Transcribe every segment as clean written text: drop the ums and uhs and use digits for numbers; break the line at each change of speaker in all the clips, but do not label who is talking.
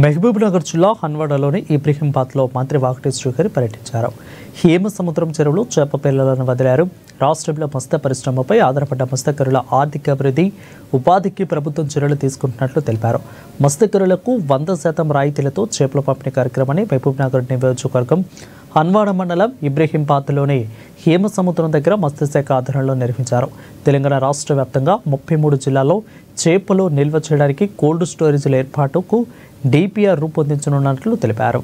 మహబూబ్నగర్ జిల్లా హన్వాడలోని ఇబ్రహీంబాద్లో మంత్రి వాకటి శ్రీహరి పర్యటించారు. హేమ సముద్రం చెరువులో చేప పిల్లలను వదిలారు. రాష్ట్రంలో మత్స్య పరిశ్రమపై ఆధారపడ్డ మత్స్యకారుల ఆర్థిక అభివృద్ధి, ఉపాధికి ప్రభుత్వం చర్యలు తీసుకుంటున్నట్లు తెలిపారు. మత్స్యకారులకు 100% రాయితీలతో చేపల పంపిణీ కార్యక్రమాన్ని మహబూబ్నగర్ నియోజకవర్గం హన్వాడ మండలం ఇబ్రహీంబాద్లోని హేమ సముద్రం దగ్గర మత్స్యశాఖ ఆధ్వర్యంలో నిర్వహించారు. తెలంగాణ రాష్ట్ర వ్యాప్తంగా 33 జిల్లాల్లో చేపలు నిల్వ చేయడానికి కోల్డ్ స్టోరేజీల ఏర్పాటుకు డిపిఆర్ రూపొందించనున్నట్లు తెలిపారు.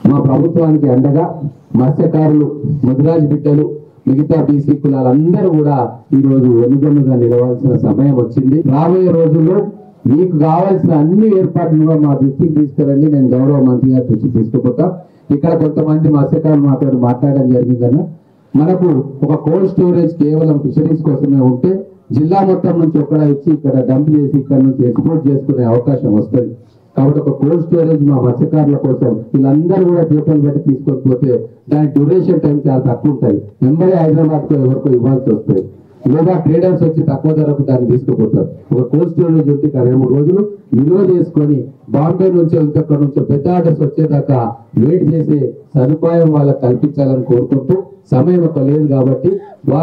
మా ప్రభుత్వానికి అండగా మత్స్యకారులు, ముదిరాజు బిడ్డలు, మిగతా బీసీ కులాలందరూ కూడా ఈ రోజు వెనుగొన్నుగా నిలవాల్సిన సమయం వచ్చింది. రాబోయే రోజుల్లో మీకు కావాల్సిన అన్ని ఏర్పాట్లు కూడా మా దృష్టికి తీసుకురండి. నేను గౌరవ మంత్రి గారి దృష్టికి తీసుకుపోతా. ఇక్కడ కొంతమంది మత్స్యకారులు మాట్లాడడం జరిగిందన్న, మనకు ఒక కోల్డ్ స్టోరేజ్ కేవలం ఫిషరీస్ కోసమే ఉంటే జిల్లా మొత్తం నుంచి ఒక్కడ ఇచ్చి ఇక్కడ డంప్ చేసి ఇక్కడ నుంచి ఎక్స్పోర్ట్ చేసుకునే అవకాశం వస్తుంది. కాబట్టి ఒక కోల్డ్ స్టోరేజ్ మా మత్స్యకారుల కోసం వీళ్ళందరూ కూడా చేపలు బట్టి తీసుకోకపోతే దాని డ్యూరేషన్ టైం చాలా తక్కువ ఉంటుంది. వెంబడే హైదరాబాద్కు ఎవరికో ఇవ్వాల్సి వస్తుంది, లేదా ట్రేడర్స్ వచ్చి తక్కువ ధరకు దాన్ని తీసుకుపోతారు. ఒక కోల్డ్ స్టోరేజ్ ఉంటే 2-3 రోజులు నిల్వ చేసుకొని బాంబే నుంచో ఇంకొక నుంచో పెద్ద ఆర్డర్స్ వచ్చేదాకా వెయిట్ చేసే సదుపాయం వాళ్ళకి కల్పించాలని కోరుకుంటూ సమయం ఒక లేదు కాబట్టి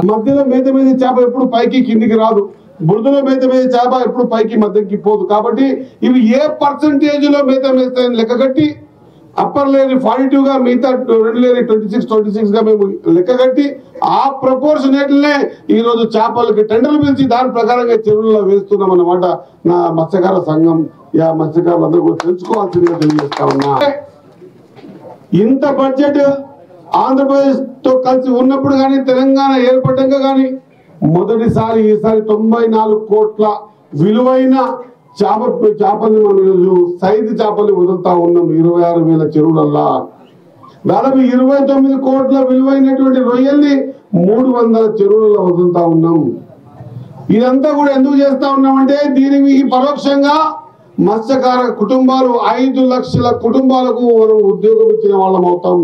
మధ్యలో మేత మీద చేప ఎప్పుడు పైకి కిందికి రాదు, బురదలో మేత మీద చేప ఎప్పుడు పైకి మధ్యకి పోదు. కాబట్టి ఇవి ఏ పర్సంటేజ్ లో మేత వేస్తాయని లెక్కగట్టి అప్పర్ లేని 42 గా మిగతా 2 లేని 26 గా మేము లెక్కగట్టి ఆ ప్రపోర్షనేట్లనే ఈ రోజు చేపలకి టెండర్లు పిలిచి దాని ప్రకారంగా చెరువుల్లో వేస్తున్నాం అన్నమాట. నా మత్స్యకార సంఘం మత్స్యకారులందరూ కూడా తెలుసుకోవాల్సిందిగా తెలియజేస్తా ఉన్నా. ఇంత బడ్జెట్ ఆంధ్రప్రదేశ్ తో కలిసి ఉన్నప్పుడు కానీ, తెలంగాణ ఏర్పడ్డాక కానీ మొదటిసారి ఈసారి 94 కోట్ల విలువైన చేపల్ని మనం సైజు చేపల్ని వదులుతా ఉన్నాం 26,000 చెరువులల్లా. దాదాపు 29 కోట్ల విలువైనటువంటి రొయ్యల్ని 300 చెరువులలో వదులుతా ఉన్నాం. ఇదంతా కూడా ఎందుకు చేస్తా ఉన్నామంటే దీనికి పరోక్షంగా మత్స్యకార కుటుంబాలు 5 లక్షల కుటుంబాలకు మనం ఉద్యోగం ఇచ్చిన వాళ్ళం అవుతాం.